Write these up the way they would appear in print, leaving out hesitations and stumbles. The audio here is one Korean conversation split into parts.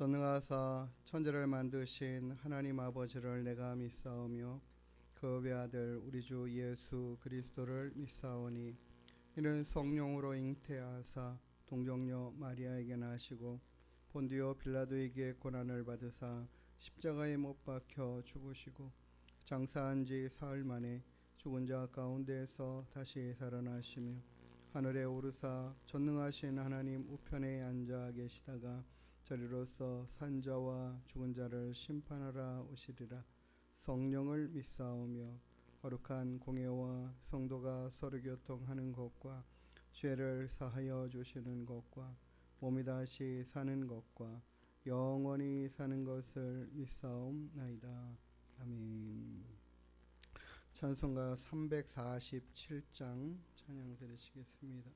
전능하사 천지를 만드신 하나님 아버지를 내가 믿사오며 그 외아들 우리 주 예수 그리스도를 믿사오니 이는 성령으로 잉태하사 동정녀 마리아에게 나시고 본디오 빌라도에게 고난을 받으사 십자가에 못 박혀 죽으시고 장사한 지 사흘 만에 죽은 자 가운데에서 다시 살아나시며 하늘에 오르사 전능하신 하나님 우편에 앉아 계시다가 저리로서 산자와 죽은 자를 심판하라 오시리라. 성령을 믿사오며 거룩한 공예와 성도가 서로 교통하는 것과 죄를 사하여 주시는 것과 몸이 다시 사는 것과 영원히 사는 것을 믿사옵나이다. 아멘. 찬송가 347장 찬양 드리시겠습니다.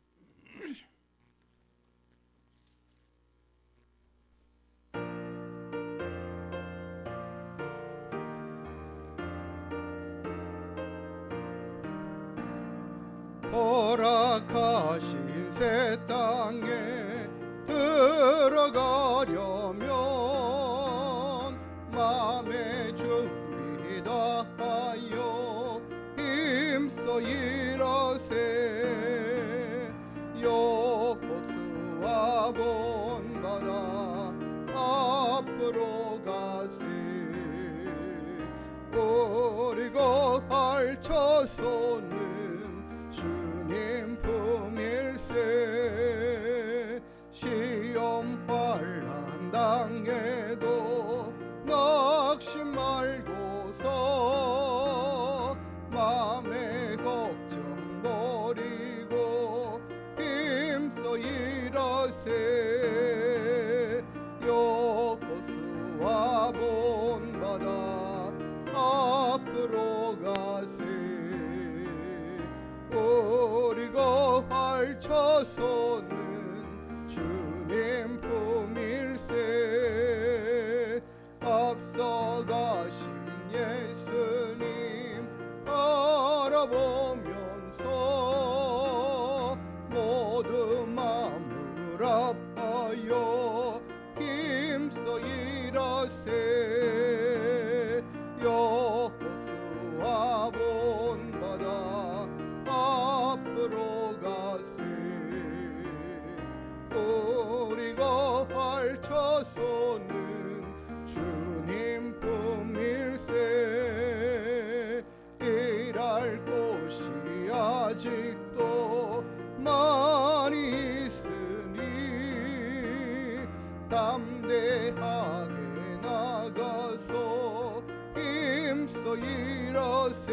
허락하신 새 땅에 들어가려면 마음의 준비 다하여 힘써 일하세. 여호수아 본받아 앞으로 가세. 우리가 펼쳐서는 주님 품일세. 시험 환난 당해도 낙심 말고서 마음의 걱정 버리고 힘써 일하세. 여호수아 본받아 앞으로 가세. 우리가 펼쳐서는 주님 품일세. 앞서가신 예수님 바라보면서 모두 마음을 아파요 힘써 일하세. 여호수아 본받아 앞으로 가세. 우리가 펼쳐서는 주님 품일세. 일할 곳이 아직도 많이 있으니 담대하게 나가서 힘써 일하세.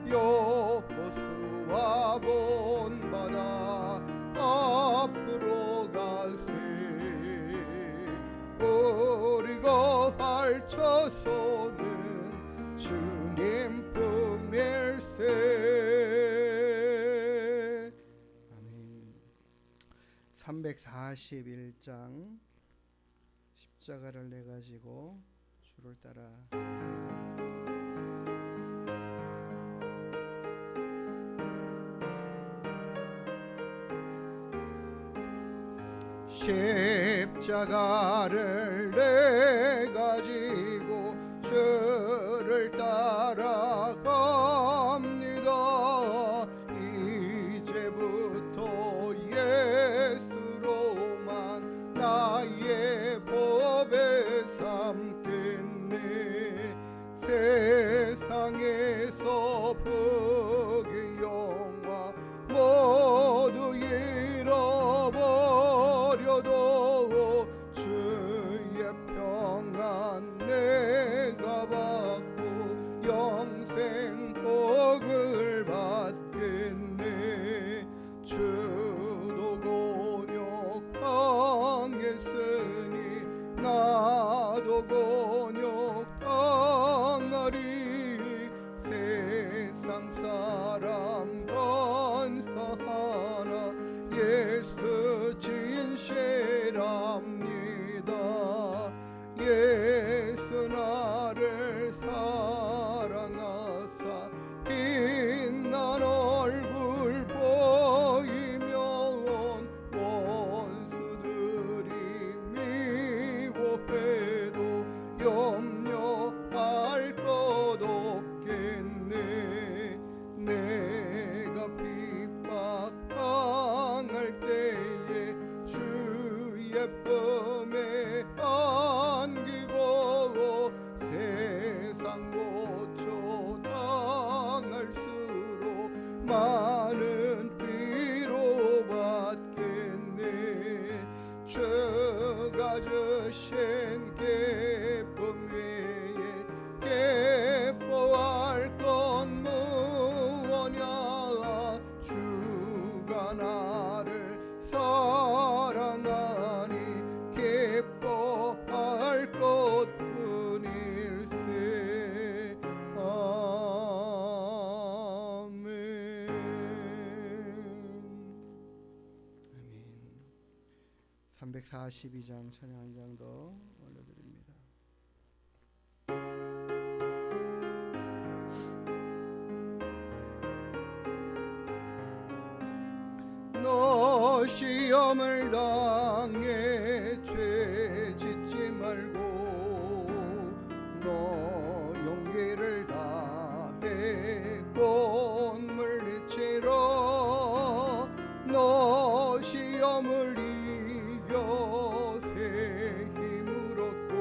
여호수아 본받아 앞으로 가세. 우리가 펼쳐서는 주님 품일세. 아멘. 341장 십자가를 내가지고 주를 따라 십자가를 내가지고 주를 따라갑니다. 이제부터 예수로만 나의 법에 삼겠네. 세상에서 복의 영화 모두 잃어버려도 주의 평안 내가 받고 영생 복을 받겠네. 주도 곤욕 당했으니 나도 곤욕 당하리. 세상 사람 건사하나 예수 진실합니다. 예수 나를 사랑하사 빛난 얼굴 보이면 원수들이 기쁨에 안기고 세상 고초 당할수록 많은 위로받겠네. 주가 주신 기쁨 위에 기뻐할 건 무엇냐. 주가 나를 사랑하니 기뻐할 것뿐일세. 아멘. 아멘. 342장 찬양 한 장 더 올려드립니다. 너 시험을 당해 죄 짓지 말고 너 용기를 다해 곧 물리치러. 너 시험을 이겨 새 힘을 얻고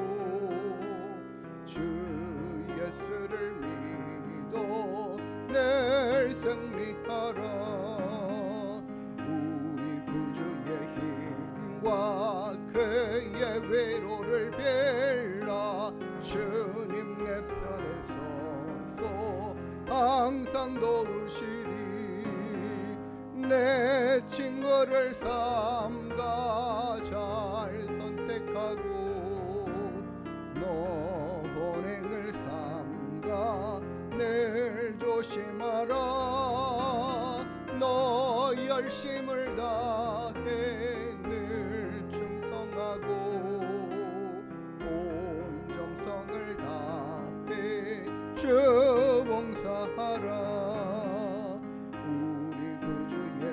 주 예수를 믿어 늘 승리하라. 그의 외로를 빌라. 주님 내 편에 서서 항상 도우시리. 내 친구를 삼가 잘 선택하고 너 본행을 삼가 늘 조심하라. 너 열심을 다해 늘 충성하고 온 정성을 다해 주 봉사하라. 우리 구주의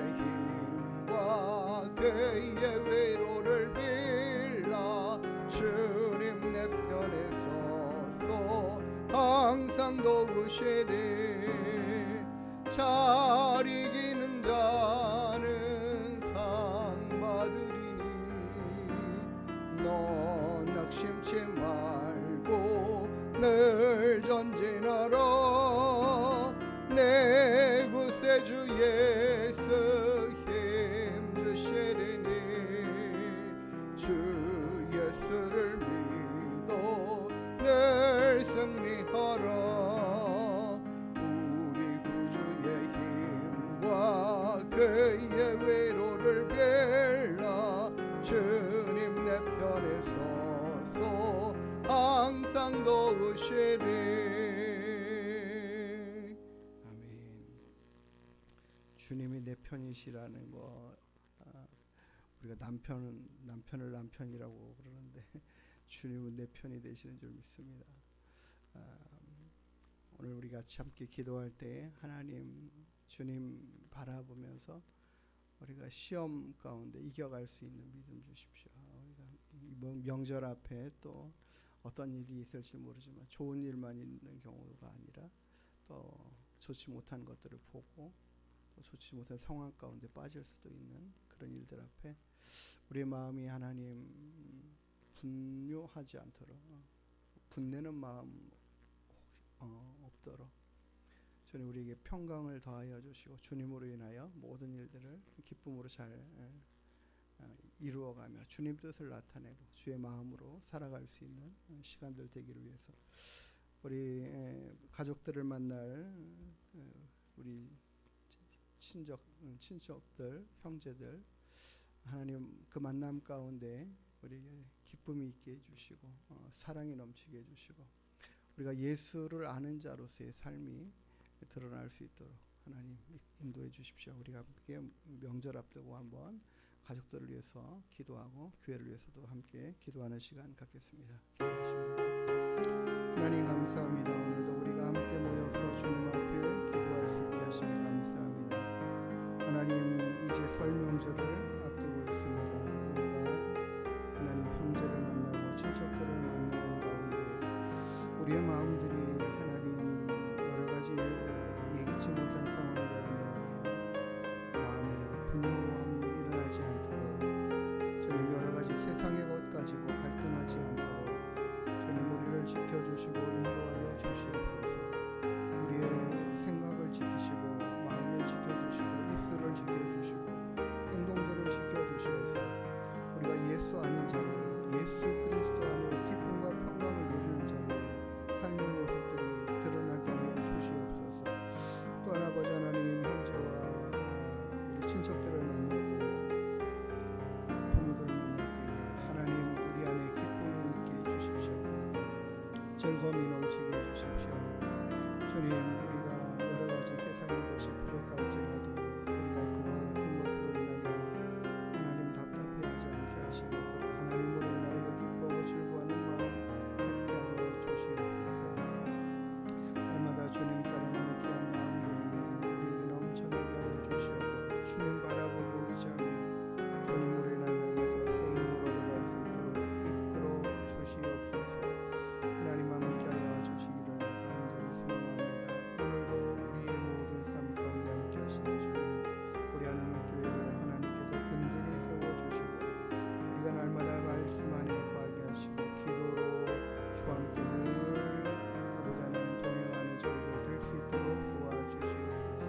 힘과 그의 위로를 빌라. 주님 내 편에 서서 항상 도우시리. 잘 이기는 자는 상 받으리니 너 낙심치 말고 늘 전진하라. 내 구세주 예수 힘 주시리니 주 예수를 믿어 늘 승리하라. 그의 위로를 빌라. 주님 내 편에 서서 항상 도우시리. 아멘. 주님이 내 편이시라는 거, 우리가 남편을 남편이라고 그러는데 주님은 내 편이 되시는 줄 믿습니다. 오늘 우리 같이 함께 기도할 때 하나님 주님 바라보면서 우리가 시험 가운데 이겨갈 수 있는 믿음 주십시오. 우리가 이 명절 앞에 또 어떤 일이 있을지 모르지만 좋은 일만 있는 경우가 아니라 또 좋지 못한 것들을 보고 또 좋지 못한 상황 가운데 빠질 수도 있는 그런 일들 앞에 우리의 마음이 하나님 분노하지 않도록, 분내는 마음 없도록 주님 우리에게 평강을 더하여 주시고 주님으로 인하여 모든 일들을 기쁨으로 잘 이루어가며 주님 뜻을 나타내고 주의 마음으로 살아갈 수 있는 시간들 되기를 위해서 우리 가족들을 만날 우리 친척들, 형제들 하나님 그 만남 가운데 우리에게 기쁨이 있게 해주시고 사랑이 넘치게 해주시고 우리가 예수를 아는 자로서의 삶이 드러날 수 있도록 하나님 인도해 주십시오. 우리가 함께 명절 앞두고 한번 가족들을 위해서 기도하고 교회를 위해서도 함께 기도하는 시간 갖겠습니다. 기도하십니다. 하나님 감사합니다. 오늘도 우리가 함께 모여서 주님 앞에 기도할 수 있게 하시니 감사합니다. 하나님 이제 설 명절을 앞두고 있습니다. 우리가 하나님 형제를 만나고 친척들을 만나는 가운데 우리의 마음들이 하나님 여러 가지 예기치 못한 상황들 안에 마음에 분노함이 일어나지 않도록 주님 여러 가지 세상에 즐거움이 넘치게 해주십시오. 주님, 우리가 여러 가지 세상의 것이 부족할지라도 우리가 그와 같은 것으로 인하여 하나님 답답해하지 않게 하시고 하나님으로 인하여 기뻐하고 즐거워하는 마음 갖게 하여 주시옵소서. 날마다 주님 사랑하는 귀한 마음들이 우리에게 넘쳐나게 하여 주시어서 주님 바라보고 의지하며 주님으로 인하여서 새 힘을 얻어갈 수 있도록 이끌어 주시옵소서. 하나님 함께 하여 주시기를 간절히 소망합니다. 오늘도 우리의 모든 삶 가운데 함께 하시는 주님, 우리 하나님의 교회를 하나님께서 든든히 세워주시고 우리가 날마다 말씀 안에 거하게 하시고 기도로 주와 함께 늘 아버지 하나님 동행하는 저희들 될 수 있도록 도와주시옵소서.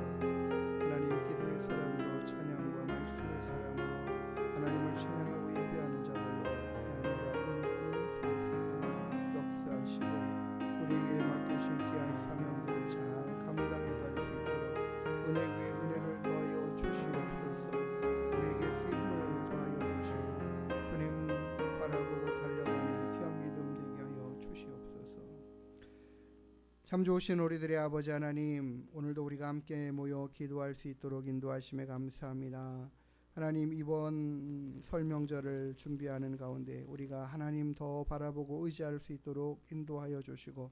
하나님, 기도의 사람으로 찬양과 말씀의 사람으로 하나님을 찬양하고 예배하는 자들로 날마다 온전히 살 수 있도록 역사하시고 우리에게 맡겨주신 귀한 사명들을 잘 감당해 갈 수 있도록 은혜 위에 은혜를 더하여 주시옵소서. 우리에게 새 힘을 더하여 주시고 주님 바라보고 달려가는 귀한 믿음 되게 하여 주시옵소서. 참 좋으신 우리들의 아버지 하나님, 오늘도 우리가 함께 모여 기도할 수 있도록 인도하심에 감사합니다. 하나님, 이번 설명절을 준비하는 가운데 우리가 하나님 더 바라보고 의지할 수 있도록 인도하여 주시고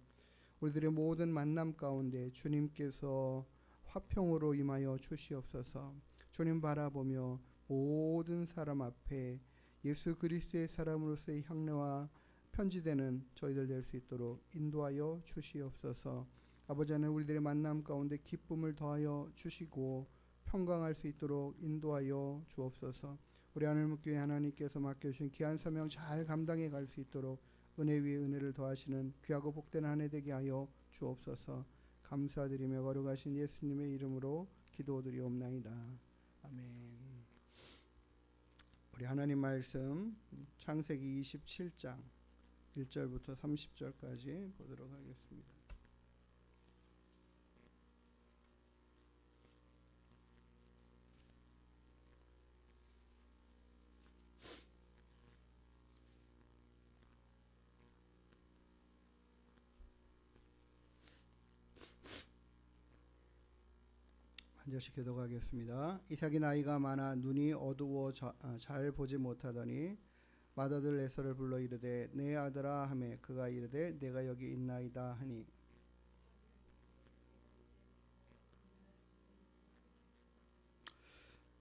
우리들의 모든 만남 가운데 주님께서 화평으로 임하여 주시옵소서. 주님 바라보며 모든 사람 앞에 예수 그리스도의 사람으로서의 향례와 편지되는 저희들 될 수 있도록 인도하여 주시옵소서. 아버지 하나님, 우리들의 만남 가운데 기쁨을 더하여 주시고 평강할 수 있도록 인도하여 주옵소서. 우리 하늘목교회 하나님께서 맡겨주신 귀한 사명 잘 감당해 갈 수 있도록 은혜 위에 은혜를 더하시는 귀하고 복된 한 해 되게 하여 주옵소서. 감사드리며 거룩하신 예수님의 이름으로 기도드리옵나이다. 아멘. 우리 하나님 말씀 창세기 27장 1절부터 30절까지 보도록 하겠습니다. 한 절씩 교독하겠습니다. 이삭이 나이가 많아 눈이 어두워 잘 보지 못하더니 맏아들 에서를 불러 이르되 내 아들아 하매 그가 이르되 내가 여기 있나이다 하니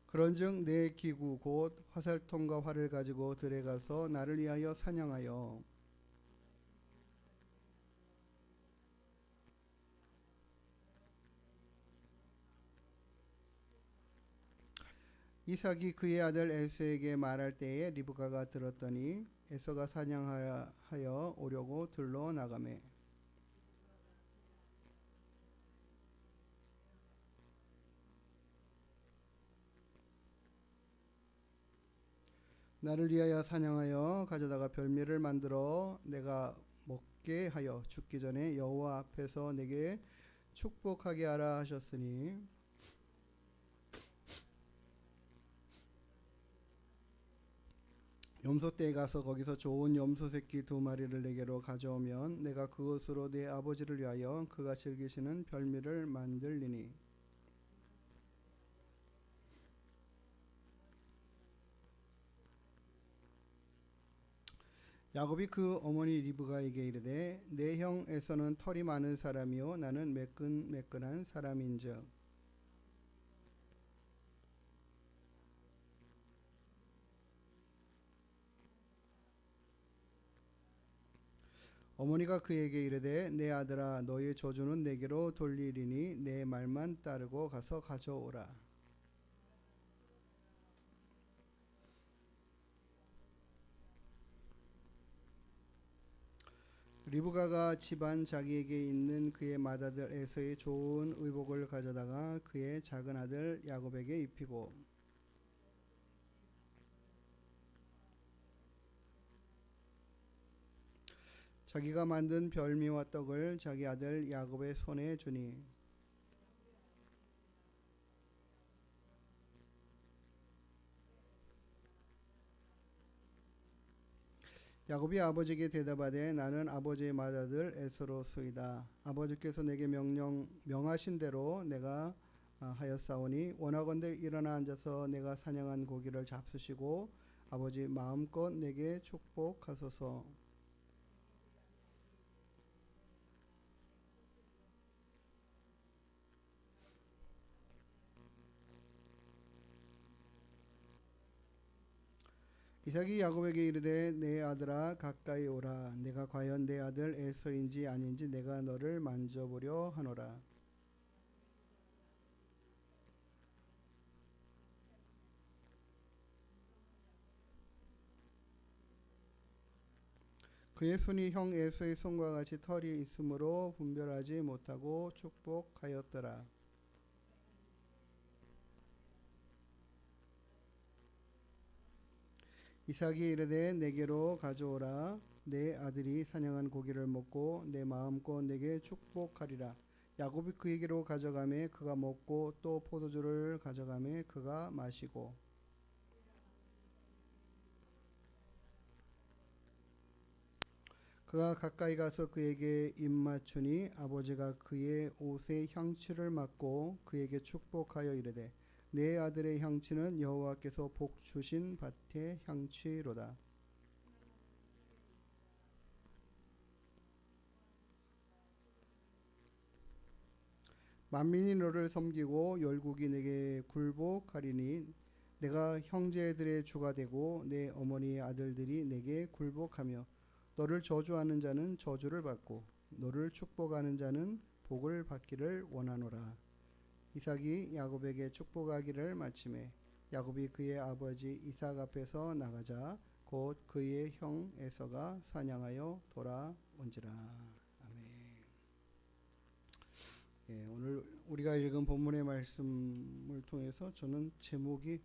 그런즉 내 기구 곧 화살통과 활을 가지고 들에 가서 나를 위하여 사냥하여 이삭이 그의 아들 에서에게 말할 때에 리브가가 들었더니 에서가 사냥하여 오려고 들러 나가매 나를 위하여 사냥하여 가져다가 별미를 만들어 내가 먹게 하여 죽기 전에 여호와 앞에서 내게 축복하게 하라 하셨으니 염소떼에 가서 거기서 좋은 염소 새끼 2마리를 내게로 가져오면 내가 그것으로 내 아버지를 위하여 그가 즐기시는 별미를 만들리니 야곱이 그 어머니 리브가에게 이르되 내 형 에서는 털이 많은 사람이요 나는 매끈매끈한 사람인즉 어머니가 그에게 이르되 내 아들아 너의 저주는 내게로 돌리리니 내 말만 따르고 가서 가져오라. 리브가가 집안 자기에게 있는 그의 맏아들 에서의 좋은 의복을 가져다가 그의 작은 아들 야곱에게 입히고 자기가 만든 별미와 떡을 자기 아들 야곱의 손에 주니 야곱이 아버지에게 대답하되 나는 아버지의 맏아들 에서로소이다. 아버지께서 내게 명하신 대로 내가 하였사오니 원하건대 일어나 앉아서 내가 사냥한 고기를 잡수시고 아버지 마음껏 내게 축복하소서. 이삭이 야곱에게 이르되 내 아들아 가까이 오라. 내가 과연 내 아들 에서인지 아닌지 내가 너를 만져보려 하노라. 그의 손이 형 에서의 손과 같이 털이 있으므로 분별하지 못하고 축복하였더라. 이삭이 이르되 내게로 가져오라. 내 아들이 사냥한 고기를 먹고 내 마음껏 내게 축복하리라. 야곱이 그에게로 가져가매 그가 먹고 또 포도주를 가져가매 그가 마시고 그가 가까이 가서 그에게 입맞추니 아버지가 그의 옷에 향취를 맡고 그에게 축복하여 이르되 내 아들의 향취는 여호와께서 복 주신 밭의 향취로다. 만민이 너를 섬기고 열국이 내게 굴복하리니 내가 형제들의 주가 되고 내 어머니의 아들들이 내게 굴복하며 너를 저주하는 자는 저주를 받고 너를 축복하는 자는 복을 받기를 원하노라. 이삭이 야곱에게 축복하기를 마치매 야곱이 그의 아버지 이삭 앞에서 나가자 곧 그의 형 에서가 사냥하여 돌아온지라. 아멘. 예, 오늘 우리가 읽은 본문의 말씀을 통해서 저는 제목이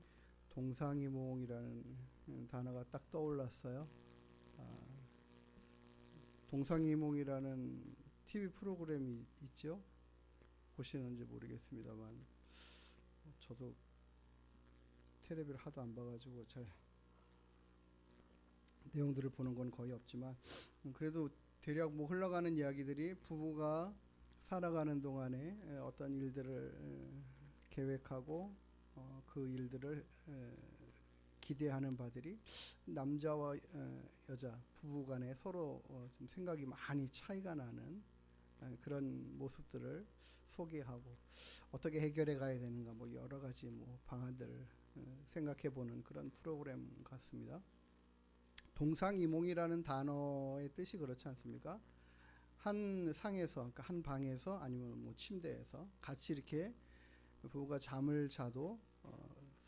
동상이몽이라는 단어가 딱 떠올랐어요. 동상이몽이라는 TV 프로그램이 있죠. 보시는지 모르겠습니다만 저도 텔레비를 하도 안 봐가지고 잘 내용들을 보는 건 거의 없지만 그래도 대략 뭐 흘러가는 이야기들이 부부가 살아가는 동안에 어떤 일들을 계획하고 그 일들을 기대하는 바들이 남자와 여자 부부 간에 서로 좀 생각이 많이 차이가 나는 그런 모습들을 소개하고 어떻게 해결해 가야 되는가 뭐 여러 가지 뭐 방안들을 생각해 보는 그런 프로그램 같습니다. 동상이몽이라는 단어의 뜻이 그렇지 않습니까? 한 상에서 그러니까 한 방에서 아니면 뭐 침대에서 같이 이렇게 부부가 잠을 자도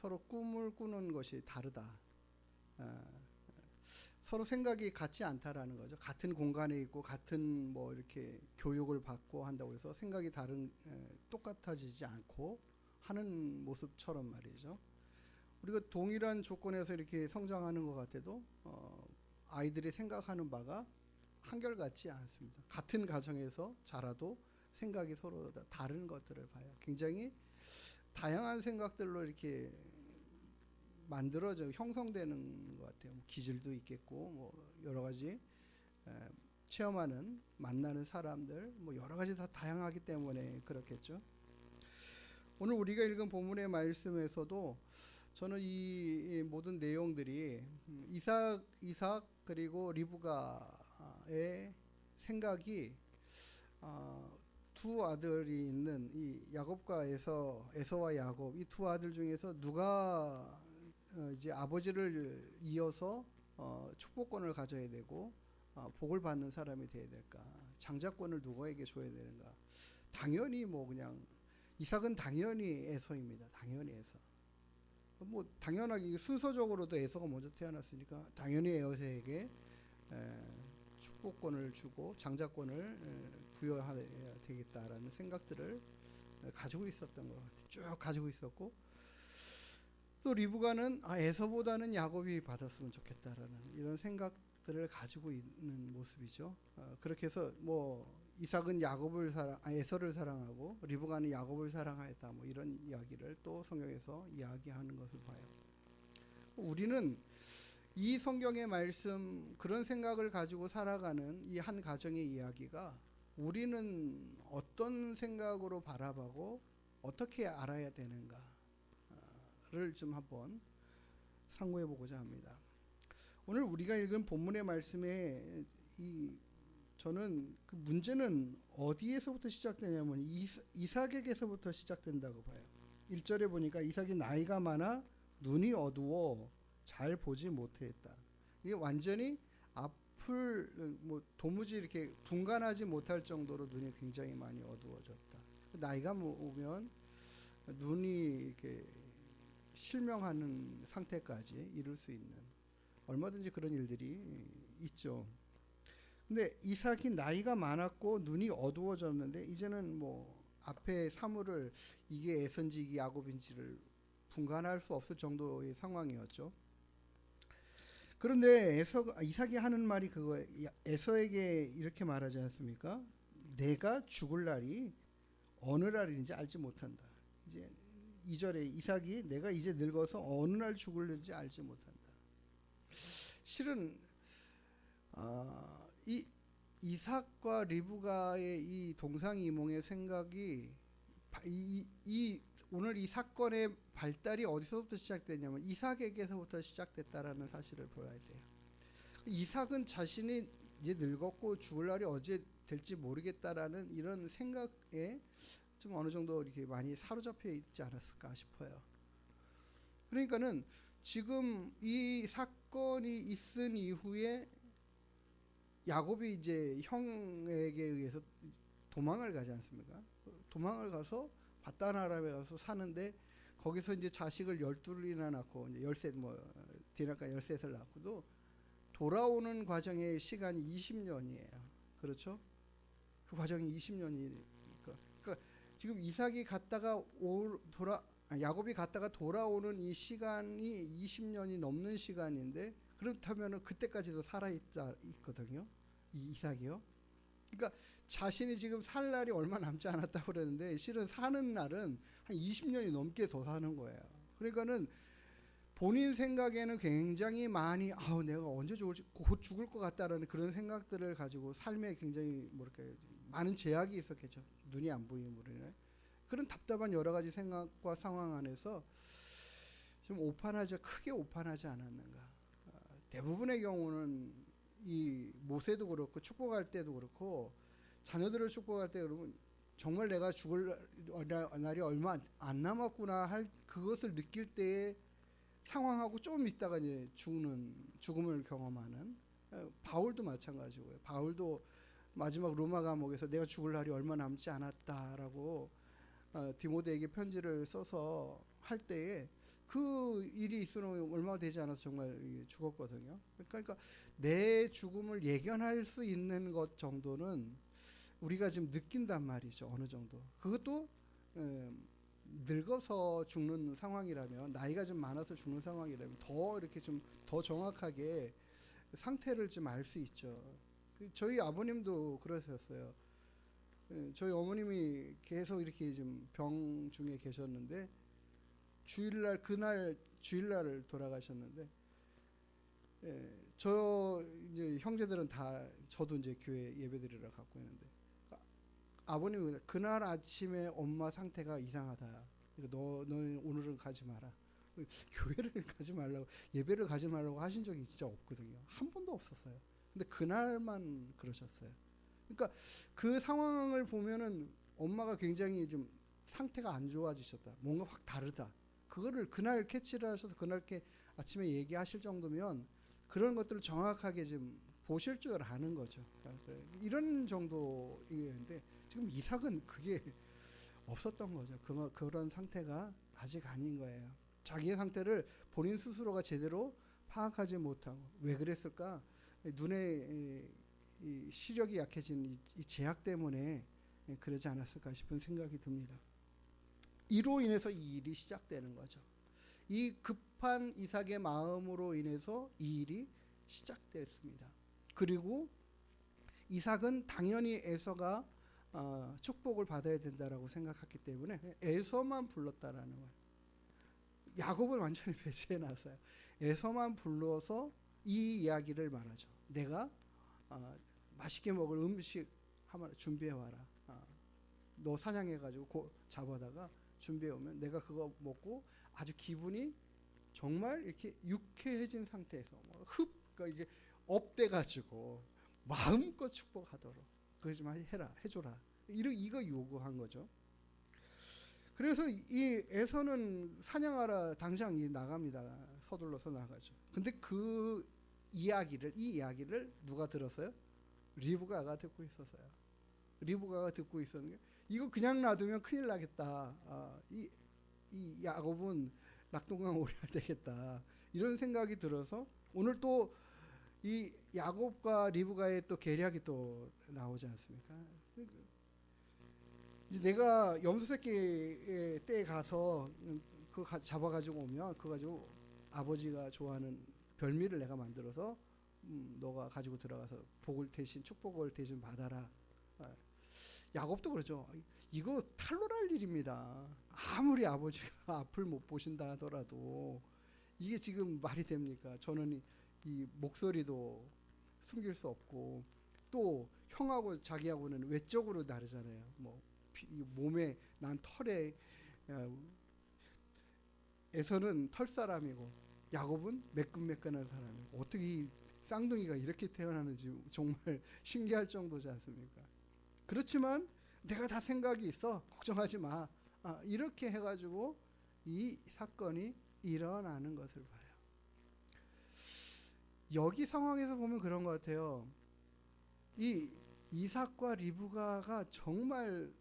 서로 꿈을 꾸는 것이 다르다. 서로 생각이 같지 않다라는 거죠. 같은 공간에 있고 같은 뭐 이렇게 교육을 받고 한다고 해서 생각이 똑같아지지 않고 하는 모습처럼 말이죠. 우리가 동일한 조건에서 이렇게 성장하는 것 같아도 아이들이 생각하는 바가 한결같지 않습니다. 같은 가정에서 자라도 생각이 서로 다른 것들을 봐요. 굉장히 다양한 생각들로 이렇게 만들어져 형성되는 것 같아요. 기질도 있겠고 뭐 여러 가지 체험하는 만나는 사람들 뭐 여러 가지 다 다양하기 때문에 그렇겠죠. 오늘 우리가 읽은 본문의 말씀에서도 저는 이 모든 내용들이 이삭 그리고 리브가의 생각이 두 아들이 있는 이 야곱과 에서와 야곱 이 두 아들 중에서 누가 이제 아버지를 이어서 축복권을 가져야 되고 복을 받는 사람이 되어야 될까? 장자권을 누구에게 줘야 되는가? 당연히 뭐 그냥 이삭은 당연히 에서입니다. 당연히 에서. 뭐 당연하게 순서적으로도 에서가 먼저 태어났으니까 당연히 에서에게 축복권을 주고 장자권을 부여해야 되겠다라는 생각들을 가지고 있었던 것 같아요. 쭉 가지고 있었고 또 리브가는 에서보다는 야곱이 받았으면 좋겠다라는 이런 생각들을 가지고 있는 모습이죠. 그렇게 해서 뭐 이삭은 에서를 사랑하고 리브가는 야곱을 사랑하였다 뭐 이런 이야기를 또 성경에서 이야기하는 것을 봐요. 우리는 이 성경의 말씀 그런 생각을 가지고 살아가는 이 한 가정의 이야기가 우리는 어떤 생각으로 바라보고 어떻게 알아야 되는가를 좀 한번 상고해 보고자 합니다. 오늘 우리가 읽은 본문의 말씀에 저는 그 문제는 어디에서부터 시작되냐면 이삭에게서부터 시작된다고 봐요. 1절에 보니까 이삭이 나이가 많아 눈이 어두워 잘 보지 못했다. 이게 완전히 앞을 도무지 이렇게 분간하지 못할 정도로 눈이 굉장히 많이 어두워졌다. 나이가 오면 눈이 이렇게 실명하는 상태까지 이룰 수 있는 얼마든지 그런 일들이 있죠. 근데 이삭이 나이가 많았고 눈이 어두워졌는데 이제는 앞에 사물을 이게 에서인지 이게 야곱인지를 분간할 수 없을 정도의 상황이었죠. 그런데 이삭이 하는 말이 그거예요. 에서에게 이렇게 말하지 않습니까? 내가 죽을 날이 어느 날인지 알지 못한다. 이제 2절에 이삭이 내가 이제 늙어서 어느 날 죽을는지 알지 못한다. 실은 이 이삭과 리브가의 이 동상이몽의 생각이 오늘 이 사건의 발달이 어디서부터 시작됐냐면 이삭에게서부터 시작됐다라는 사실을 보아야 돼요. 이삭은 자신이 이제 늙었고 죽을 날이 언제 될지 모르겠다라는 이런 생각에 좀 어느 정도 이렇게 많이 사로잡혀 있지 않았을까 싶어요. 그러니까는 지금 이 사건이 있은 이후에 야곱이 이제 형에게 의해서 도망을 가지 않습니까? 도망을 가서 바단 아람에 가서 사는데 거기서 이제 자식을 12이나 낳고 이제 13 디나까 13을 낳고도 돌아오는 과정의 시간이 20년이에요. 그렇죠? 그 과정이 20년이니까. 그러니까 지금 이삭이 갔다가 야곱이 갔다가 돌아오는 이 시간이 20년이 넘는 시간인데 그렇다면은 그때까지도 살아 있거든요. 이 이삭이요. 그러니까 자신이 지금 살 날이 얼마 남지 않았다고 그러는데 실은 사는 날은 한 20년이 넘게 더 사는 거예요. 그러니까는 본인 생각에는 굉장히 많이 내가 언제 죽을지 곧 죽을 것 같다라는 그런 생각들을 가지고 삶에 굉장히 많은 제약이 있었겠죠. 눈이 안 보임으로 인해 그런 답답한 여러 가지 생각과 상황 안에서 좀 크게 오판하지 않았는가. 대부분의 경우는 이 모세도 그렇고 축복할 때도 그렇고 자녀들을 축복할 때 그러면 정말 내가 죽을 날이 얼마 안 남았구나 할 그것을 느낄 때의 상황하고 좀 있다가 이제 죽음을 경험하는 바울도 마찬가지고요. 바울도 마지막 로마 감옥에서 내가 죽을 날이 얼마 남지 않았다라고 디모데에게 편지를 써서 할 때에 그 일이 있으면 얼마 되지 않아서 정말 죽었거든요. 그러니까 내 죽음을 예견할 수 있는 것 정도는 우리가 지금 느낀단 말이죠. 어느 정도. 그것도 늙어서 죽는 상황이라면 나이가 좀 많아서 죽는 상황이라면 더 이렇게 좀 더 정확하게 상태를 좀 알 수 있죠. 저희 아버님도 그러셨어요. 저희 어머님이 계속 이렇게 좀 병 중에 계셨는데 주일날 돌아가셨는데 저 이제 형제들은 다 저도 이제 교회 예배드리러 갔고 있는데 아버님이 그날 아침에 엄마 상태가 이상하다. 그러니까 너는 오늘은 가지 마라. 교회를 가지 말라고 예배를 가지 말라고 하신 적이 진짜 없거든요. 한 번도 없었어요. 근데 그날만 그러셨어요. 그러니까 그 상황을 보면은 엄마가 굉장히 좀 상태가 안 좋아지셨다. 뭔가 확 다르다. 그거를 그날 캐치를 하셔서 그날 아침에 얘기하실 정도면 그런 것들을 정확하게 좀 보실 줄 아는 거죠. 이런 정도인데 지금 이삭은 그게 없었던 거죠. 그런 상태가 아직 아닌 거예요. 자기의 상태를 본인 스스로가 제대로 파악하지 못하고 왜 그랬을까? 눈에 이 시력이 약해진 이 제약 때문에 그러지 않았을까 싶은 생각이 듭니다. 이로 인해서 이 일이 시작되는 거죠. 이 급한 이삭의 마음으로 인해서 이 일이 시작됐습니다. 그리고 이삭은 당연히 에서가 축복을 받아야 된다라고 생각했기 때문에 에서만 불렀다라는 거예요. 야곱을 완전히 배제해 놨어요. 에서만 불러서 이 이야기를 말하죠. 내가 맛있게 먹을 음식 한번 준비해 와라. 너 사냥해가지고 잡아다가 준비해 오면 내가 그거 먹고 아주 기분이 정말 이렇게 유쾌해진 상태에서 그러니까 이게 업돼가지고 마음껏 축복하도록 그러지만 해줘라. 이거 요구한 거죠. 그래서 이 에서는 사냥하러 당장 나갑니다. 서둘러서 나가죠. 근데 이 이야기를 누가 들었어요? 리브가가 듣고 있었어요. 리브가가 듣고 있었는데 이거 그냥 놔두면 큰일 나겠다. 이 야곱은 낙동강 오리알 되겠다. 이런 생각이 들어서 오늘 또 이 야곱과 리브가의 또 계략이 또 나오지 않습니까? 이제 내가 염소새끼 떼에 가서 그거 잡아가지고 오면 그거 가지고 아버지가 좋아하는 별미를 내가 만들어서 너가 가지고 들어가서 축복을 대신 받아라. 야곱도 그러죠. 이거 탈로날 일입니다. 아무리 아버지가 앞을 못 보신다 하더라도 이게 지금 말이 됩니까? 저는 이 목소리도 숨길 수 없고 또 형하고 자기하고는 외적으로 다르잖아요. 몸에 난 털에 에서는 털 사람이고 야곱은 매끈매끈한 사람이고 어떻게 이 쌍둥이가 이렇게 태어나는지 정말 신기할 정도지 않습니까? 그렇지만 내가 다 생각이 있어. 걱정하지 마. 이렇게 해가지고 이 사건이 일어나는 것을 봐요. 여기 상황에서 보면 그런 것 같아요. 이 이삭과 리브가가 정말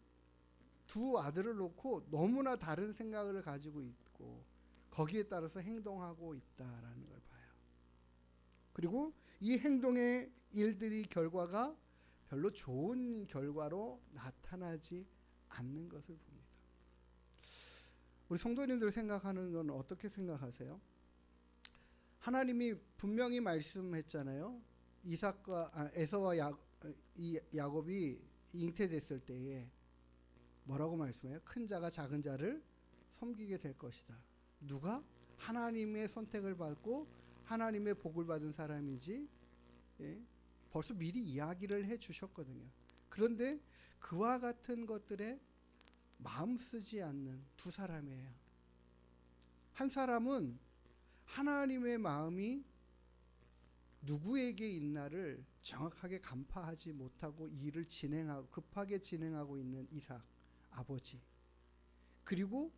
두 아들을 놓고 너무나 다른 생각을 가지고 있고 거기에 따라서 행동하고 있다라는 걸 봐요. 그리고 이 행동의 일들이 결과가 별로 좋은 결과로 나타나지 않는 것을 봅니다. 우리 성도님들 생각하는 건 어떻게 생각하세요? 하나님이 분명히 말씀했잖아요. 에서와 야곱이 잉태됐을 때에 뭐라고 말씀해요? 큰 자가 작은 자를 섬기게 될 것이다. 누가? 하나님의 선택을 받고 하나님의 복을 받은 사람이지. 벌써 미리 이야기를 해 주셨거든요. 그런데 그와 같은 것들에 마음 쓰지 않는 두 사람이에요. 한 사람은 하나님의 마음이 누구에게 있나를 정확하게 간파하지 못하고 일을 급하게 진행하고 있는 이삭 아버지. 그리고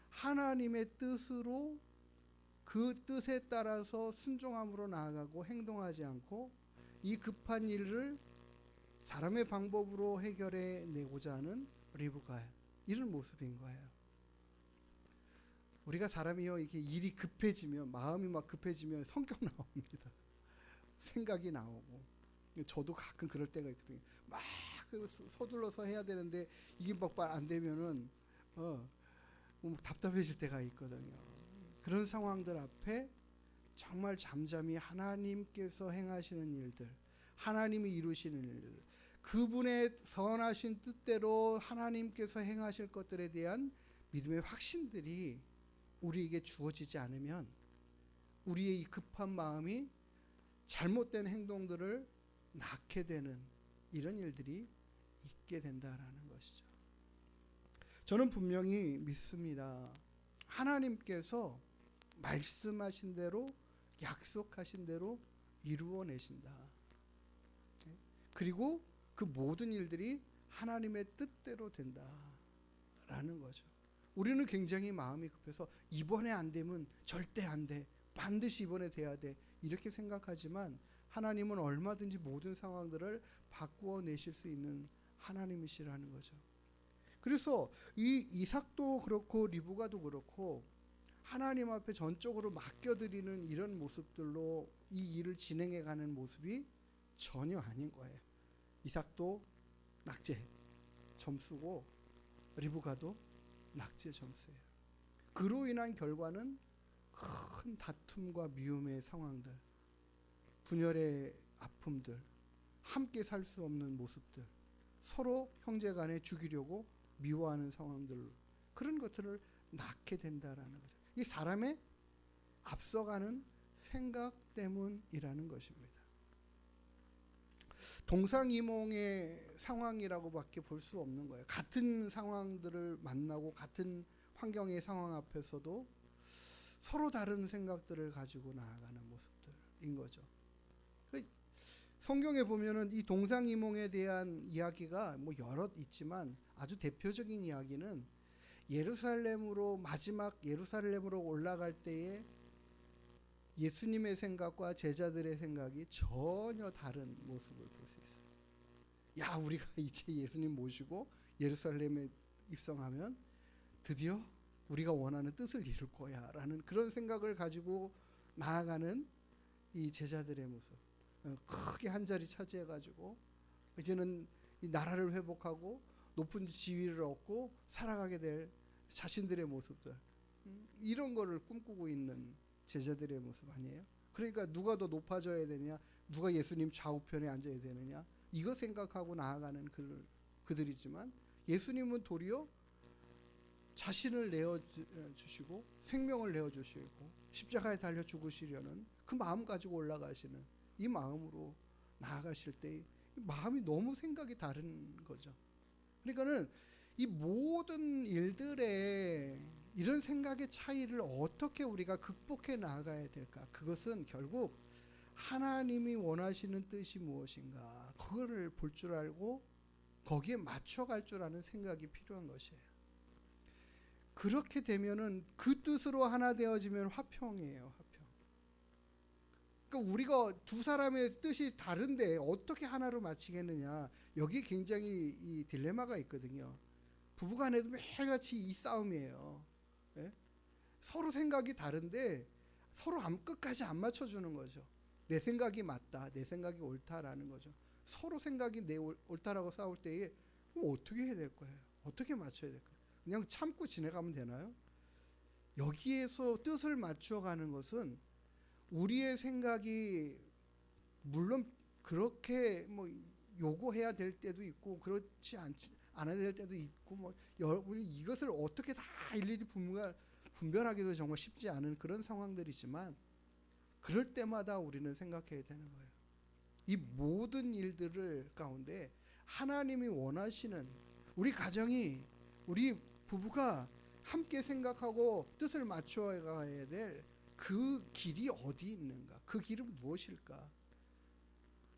하나님의 뜻으로 그 뜻에 따라서 순종함으로 나아가고 행동하지 않고 이 급한 일을 사람의 방법으로 해결해 내고자 하는 리브가 이런 모습인 거예요. 우리가 사람이요 이렇게 일이 급해지면 마음이 막 급해지면 성격 나옵니다. 생각이 나오고 저도 가끔 그럴 때가 있거든요. 막 서둘러서 해야 되는데 이게 막 안 되면은 답답해질 때가 있거든요. 그런 상황들 앞에 정말 잠잠히 하나님께서 행하시는 일들, 하나님이 이루시는 일들, 그분의 선하신 뜻대로 하나님께서 행하실 것들에 대한 믿음의 확신들이 우리에게 주어지지 않으면 우리의 이 급한 마음이 잘못된 행동들을 낳게 되는 이런 일들이 있게 된다라는 것이죠. 저는 분명히 믿습니다. 하나님께서 말씀하신 대로 약속하신 대로 이루어내신다. 그리고 그 모든 일들이 하나님의 뜻대로 된다라는 거죠. 우리는 굉장히 마음이 급해서 이번에 안 되면 절대 안 돼. 반드시 이번에 돼야 돼. 이렇게 생각하지만 하나님은 얼마든지 모든 상황들을 바꾸어 내실 수 있는 하나님이시라는 거죠. 그래서 이 이삭도 그렇고 리브가도 그렇고 하나님 앞에 전적으로 맡겨드리는 이런 모습들로 이 일을 진행해가는 모습이 전혀 아닌 거예요. 이삭도 낙제 점수고 리브가도 낙제 점수예요. 그로 인한 결과는 큰 다툼과 미움의 상황들, 분열의 아픔들, 함께 살 수 없는 모습들, 서로 형제간에 죽이려고 미워하는 상황들, 그런 것들을 낳게 된다라는 거죠. 이 사람의 앞서가는 생각 때문이라는 것입니다. 동상이몽의 상황이라고밖에 볼 수 없는 거예요. 같은 상황들을 만나고 같은 환경의 상황 앞에서도 서로 다른 생각들을 가지고 나아가는 모습들인 거죠. 성경에 보면은 이 동상이몽에 대한 이야기가 뭐 여럿 있지만 아주 대표적인 이야기는 마지막 예루살렘으로 올라갈 때에 예수님의 생각과 제자들의 생각이 전혀 다른 모습을 볼 수 있어요. 야, 우리가 이제 예수님 모시고 예루살렘에 입성하면 드디어 우리가 원하는 뜻을 이룰 거야 라는 그런 생각을 가지고 나아가는 이 제자들의 모습, 크게 한 자리 차지해가지고 이제는 이 나라를 회복하고 높은 지위를 얻고 살아가게 될 자신들의 모습들, 이런 거를 꿈꾸고 있는 제자들의 모습 아니에요? 그러니까 누가 더 높아져야 되느냐, 누가 예수님 좌우편에 앉아야 되느냐, 이거 생각하고 나아가는 그들이지만 예수님은 도리어 자신을 내어주시고 생명을 내어주시고 십자가에 달려 죽으시려는 그 마음 가지고 올라가시는 이 마음으로 나아가실 때 마음이 너무 생각이 다른 거죠. 그러니까는 이 모든 일들에 이런 생각의 차이를 어떻게 우리가 극복해 나가야 될까? 그것은 결국 하나님이 원하시는 뜻이 무엇인가, 그거를 볼 줄 알고 거기에 맞춰갈 줄 아는 생각이 필요한 것이에요. 그렇게 되면은 그 뜻으로 하나 되어지면 화평이에요, 화평. 그러니까 우리가 두 사람의 뜻이 다른데 어떻게 하나로 맞추겠느냐, 여기 굉장히 이 딜레마가 있거든요. 부부간에도 매일같이 이 싸움이에요. 예? 서로 생각이 다른데 서로 끝까지 안 맞춰주는 거죠. 내 생각이 맞다, 내 생각이 옳다라는 거죠. 서로 생각이 내 옳다라고 싸울 때에 어떻게 해야 될 거예요? 어떻게 맞춰야 될까요? 그냥 참고 지내가면 되나요? 여기에서 뜻을 맞춰가는 것은 우리의 생각이 물론 그렇게 뭐 요구해야 될 때도 있고 그렇지 않아야 될 때도 있고, 뭐 이것을 어떻게 다 일일이 분별하기도 정말 쉽지 않은 그런 상황들이지만, 그럴 때마다 우리는 생각해야 되는 거예요. 이 모든 일들을 가운데 하나님이 원하시는, 우리 가정이, 우리 부부가 함께 생각하고 뜻을 맞추어 가야 될 그 길이 어디 있는가, 그 길은 무엇일까?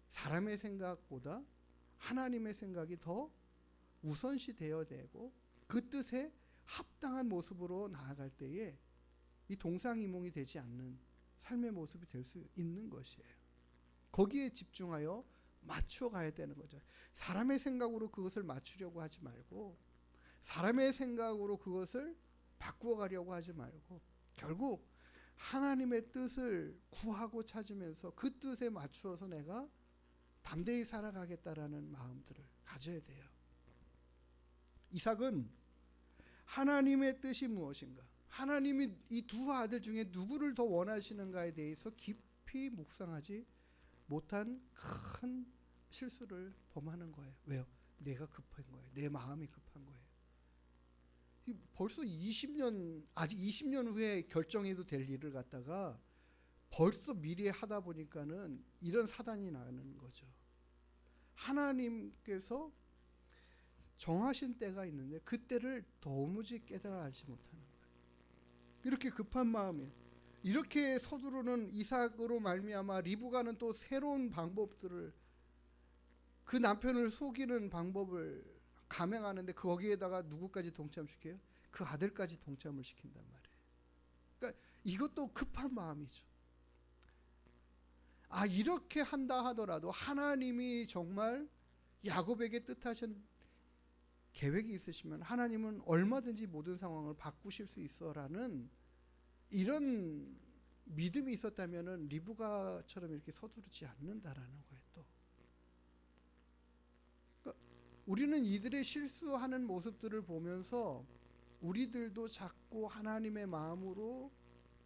사람의 생각보다 하나님의 생각이 더 우선시 되어야 되고, 그 뜻에 합당한 모습으로 나아갈 때에 이 동상이몽이 되지 않는 삶의 모습이 될 수 있는 것이에요. 거기에 집중하여 맞춰 가야 되는 거죠. 사람의 생각으로 그것을 맞추려고 하지 말고, 사람의 생각으로 그것을 바꾸어 가려고 하지 말고, 결국 하나님의 뜻을 구하고 찾으면서 그 뜻에 맞추어서 내가 담대히 살아가겠다라는 마음들을 가져야 돼요. 이삭은 하나님의 뜻이 무엇인가, 하나님이 이 두 아들 중에 누구를 더 원하시는가에 대해서 깊이 묵상하지 못한 큰 실수를 범하는 거예요. 왜요? 내가 급한 거예요. 내 마음이 급한 거예요. 벌써 20년, 아직 20년 후에 결정해도 될 일을 갖다가 벌써 미리 하다 보니까는 이런 사단이 나는 거죠. 하나님께서 정하신 때가 있는데 그 때를 도무지 깨달아 알지 못하는 거예요. 이렇게 급한 마음에 이렇게 서두르는 이삭으로 말미암아 리브가는 또 새로운 방법들을, 그 남편을 속이는 방법을 감행하는데 거기에다가 누구까지 동참시켜요? 그 아들까지 동참을 시킨단 말이에요. 그러니까 이것도 급한 마음이죠. 이렇게 한다 하더라도 하나님이 정말 야곱에게 뜻하신 계획이 있으시면 하나님은 얼마든지 모든 상황을 바꾸실 수 있어라는 이런 믿음이 있었다면 리브가처럼 이렇게 서두르지 않는다라는 거예요. 또 그러니까 우리는 이들의 실수하는 모습들을 보면서 우리들도 자꾸 하나님의 마음으로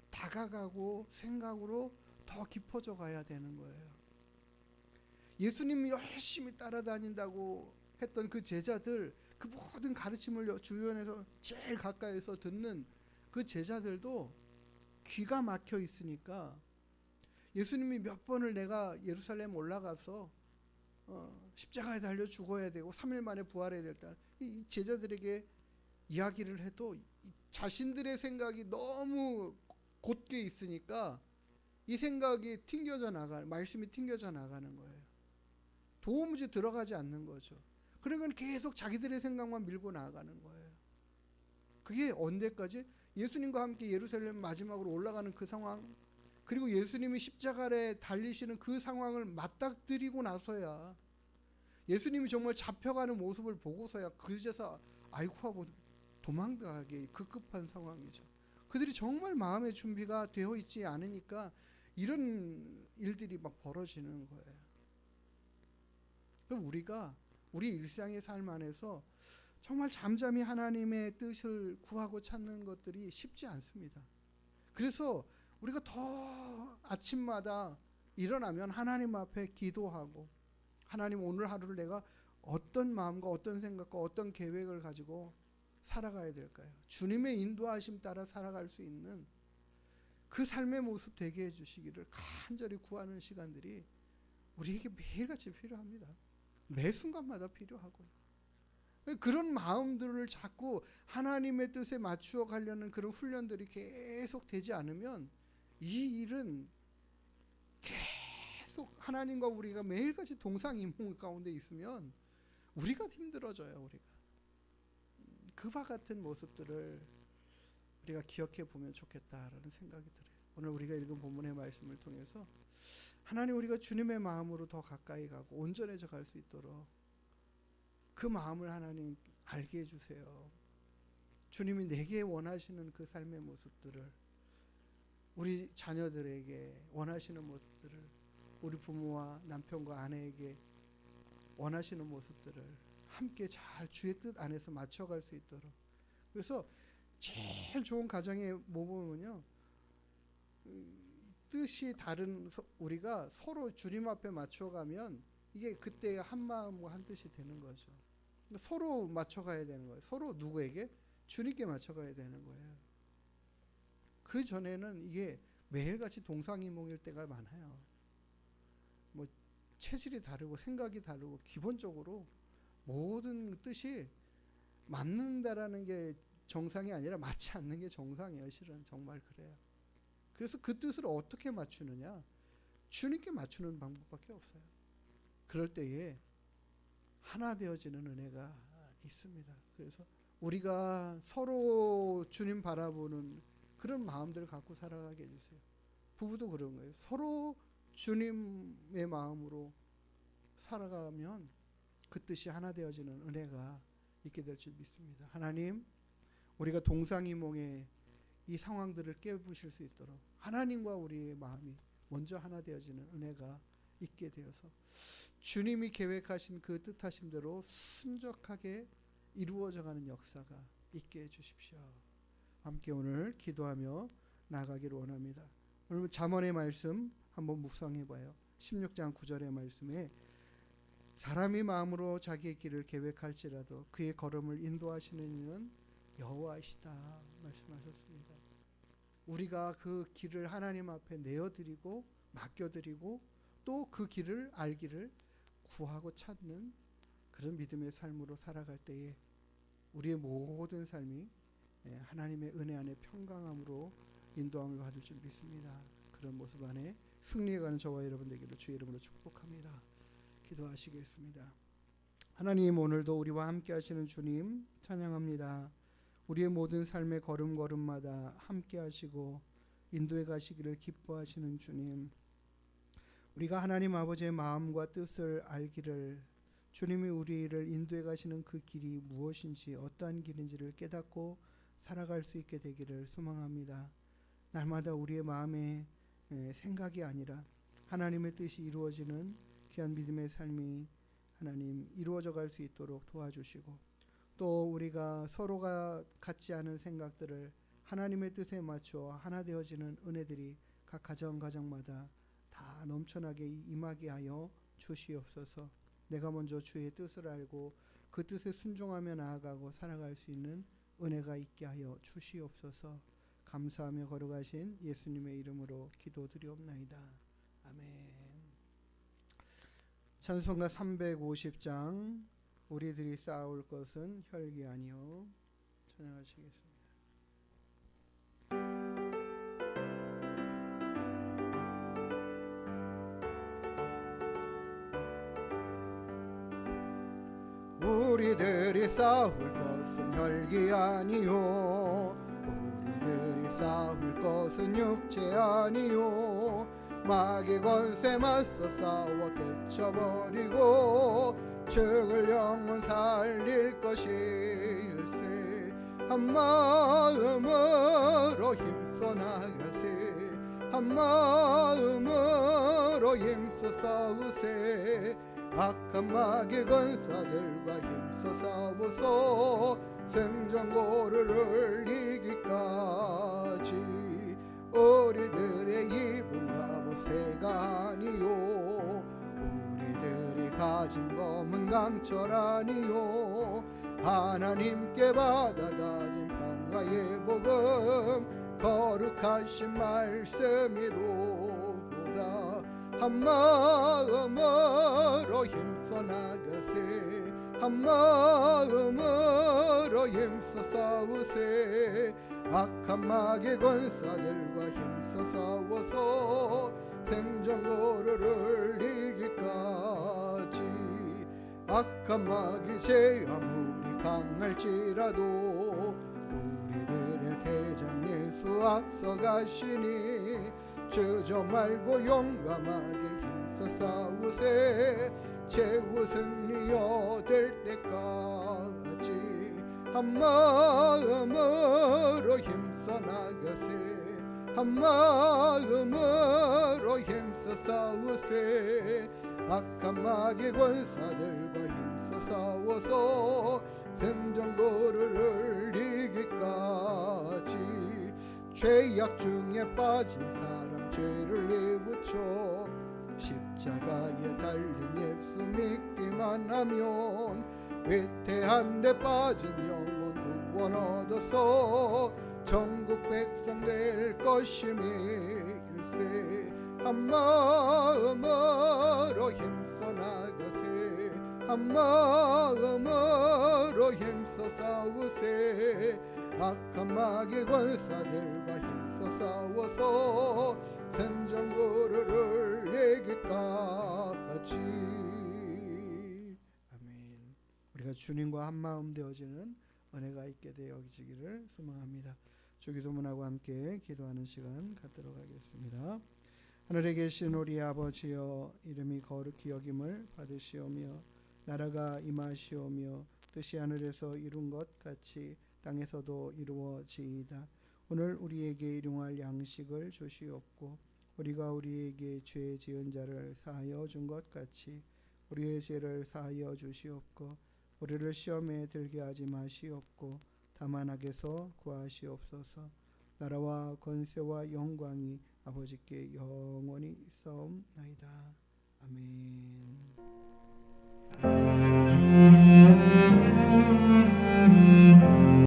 다가가고 생각으로 더 깊어져 가야 되는 거예요. 예수님이 열심히 따라다닌다고 했던 그 제자들, 그 모든 가르침을 주변에서 제일 가까이서 듣는 그 제자들도 귀가 막혀 있으니까 예수님이 몇 번을 내가 예루살렘 올라가서 십자가에 달려 죽어야 되고 3일 만에 부활해야 될 때 이 제자들에게 이야기를 해도 자신들의 생각이 너무 곧게 있으니까 이 생각이 말씀이 튕겨져 나가는 거예요. 도무지 들어가지 않는 거죠. 그러니까 계속 자기들의 생각만 밀고 나아가는 거예요. 그게 언제까지? 예수님과 함께 예루살렘 마지막으로 올라가는 그 상황, 그리고 예수님이 십자가에 달리시는 그 상황을 맞닥뜨리고 나서야, 예수님이 정말 잡혀가는 모습을 보고서야 그제서 아이고 하고 도망가기 급급한 상황이죠. 그들이 정말 마음의 준비가 되어 있지 않으니까 이런 일들이 막 벌어지는 거예요. 그럼 우리가 우리 일상의 삶 안에서 정말 잠잠히 하나님의 뜻을 구하고 찾는 것들이 쉽지 않습니다. 그래서 우리가 더 아침마다 일어나면 하나님 앞에 기도하고, 하나님 오늘 하루를 내가 어떤 마음과 어떤 생각과 어떤 계획을 가지고 살아가야 될까요? 주님의 인도하심 따라 살아갈 수 있는 그 삶의 모습 되게 해주시기를 간절히 구하는 시간들이 우리에게 매일같이 필요합니다. 매 순간마다 필요하고요. 그런 마음들을 자꾸 하나님의 뜻에 맞추어 가려는 그런 훈련들이 계속 되지 않으면 이 일은 계속 하나님과 우리가 매일같이 동상이몽 가운데 있으면 우리가 힘들어져요. 우리가 그와 같은 모습들을 우리가 기억해 보면 좋겠다라는 생각이 들어요. 오늘 우리가 읽은 본문의 말씀을 통해서 하나님, 우리가 주님의 마음으로 더 가까이 가고 온전해져 갈 수 있도록 그 마음을 하나님 알게 해주세요. 주님이 내게 원하시는 그 삶의 모습들을, 우리 자녀들에게 원하시는 모습들을, 우리 부모와 남편과 아내에게 원하시는 모습들을 함께 잘 주의 뜻 안에서 맞춰갈 수 있도록. 그래서 제일 좋은 가정의 모범은요, 뜻이 다른 우리가 서로 주님 앞에 맞춰가면 이게 그때 한 마음과 한 뜻이 되는 거죠. 서로 맞춰가야 되는 거예요. 서로 누구에게? 주님께 맞춰가야 되는 거예요. 그 전에는 이게 매일같이 동상이몽일 때가 많아요. 뭐 체질이 다르고 생각이 다르고 기본적으로 모든 뜻이 맞는다라는 게 정상이 아니라 맞지 않는 게 정상이에요. 실은 정말 그래요. 그래서 그 뜻을 어떻게 맞추느냐? 주님께 맞추는 방법밖에 없어요. 그럴 때에 하나 되어지는 은혜가 있습니다. 그래서 우리가 서로 주님 바라보는 그런 마음들을 갖고 살아가게 해주세요. 부부도 그런 거예요. 서로 주님의 마음으로 살아가면 그 뜻이 하나 되어지는 은혜가 있게 될 줄 믿습니다. 하나님, 우리가 동상이몽의 이 상황들을 깨부실 수 있도록 하나님과 우리의 마음이 먼저 하나 되어지는 은혜가 있게 되어서 주님이 계획하신 그 뜻하심대로 순적하게 이루어져가는 역사가 있게 해주십시오. 함께 오늘 기도하며 나아가기를 원합니다. 오늘 잠언의 말씀 한번 묵상해봐요. 16장 9절의 말씀에 사람이 마음으로 자기의 길을 계획할지라도 그의 걸음을 인도하시는 이는 여호와이시다 말씀하셨습니다. 우리가 그 길을 하나님 앞에 내어드리고 맡겨드리고 또 그 길을 알기를 구하고 찾는 그런 믿음의 삶으로 살아갈 때에 우리의 모든 삶이 하나님의 은혜 안에 평강함으로 인도함을 받을 줄 믿습니다. 그런 모습 안에 승리해가는 저와 여러분 되기를 주의 이름으로 축복합니다. 기도하시겠습니다. 하나님, 오늘도 우리와 함께 하시는 주님 찬양합니다. 우리의 모든 삶의 걸음걸음마다 함께 하시고 인도해 가시기를 기뻐하시는 주님, 우리가 하나님 아버지의 마음과 뜻을 알기를, 주님이 우리를 인도해 가시는 그 길이 무엇인지 어떠한 길인지를 깨닫고 살아갈 수 있게 되기를 소망합니다. 날마다 우리의 마음의 생각이 아니라 하나님의 뜻이 이루어지는 귀한 믿음의 삶이 하나님 이루어져 갈 수 있도록 도와주시고, 또 우리가 서로가 같지 않은 생각들을 하나님의 뜻에 맞추어 하나 되어지는 은혜들이 각 가정마다 다 넘쳐나게 임하게 하여 주시옵소서. 내가 먼저 주의 뜻을 알고 그 뜻에 순종하며 나아가고 살아갈 수 있는 은혜가 있게 하여 주시옵소서. 감사하며 걸어가신 예수님의 이름으로 기도드리옵나이다. 찬송가 350장 우리들이 싸울 것은 혈기 아니요 찬양하시겠습니다. 우리들이 싸울 것은 혈기 아니요 우리들이 싸울 것은 육체 아니요 마귀 권세 맞서 싸워 깨쳐버리고 죽을 영혼 살릴 것일세. 한 마음으로 힘써 나가세. 한 마음으로 힘써 싸우세. 악한 마귀 권사들과 힘써 싸우소. 생전고를 이기까지. 우리들의 입은 갑옷새가 아니요 우리들이 가진 검은 강철 아니요 하나님께 받아가진 평화의 복음 거룩하신 말씀이로다. 한 마음으로 힘써 나가세. 한 마음으로 힘써 싸우세. 악한 마귀 권사들과 힘써 싸워서 생전고를 이기까지. 악한 마귀 제 아무리 강할지라도 우리들의 대장 예수 앞서가시니 주저 말고 용감하게 힘써 싸우세. 최후 승리 얻을 때까지. 한 마음으로 힘써 나가세. 한 마음으로 힘써 싸우세. 악한 마귀 권사들과 힘써 싸워서 생전고를 이기까지. 죄악 중에 빠진 사람 죄를 내부쳐 십자가에 달린 예수 믿기만 하면 위태한 데 빠진 영혼 구원 얻어서 전국 백성 될 것임일세. 한 마음으로 힘써 나가세. 한 마음으로 힘써 싸우세. 악한 마귀 권사들과 힘써 싸워서 생전고를 이기까지. 우리가 주님과 한마음 되어지는 은혜가 있게 되어지기를 소망합니다. 주기도문하고 함께 기도하는 시간 갖도록 하겠습니다. 하늘에 계신 우리 아버지여, 이름이 거룩히 여김을 받으시오며 나라가 임하시오며 뜻이 하늘에서 이룬 것 같이 땅에서도 이루어지이다. 오늘 우리에게 일용할 양식을 주시옵고 우리가 우리에게 죄 지은 자를 사하여 준 것 같이 우리의 죄를 사하여 주시옵고 우리를 시험에 들게 하지 마시옵고 다만 악에서 구하시옵소서. 나라와 권세와 영광이 아버지께 영원히 있사옵나이다. 아멘.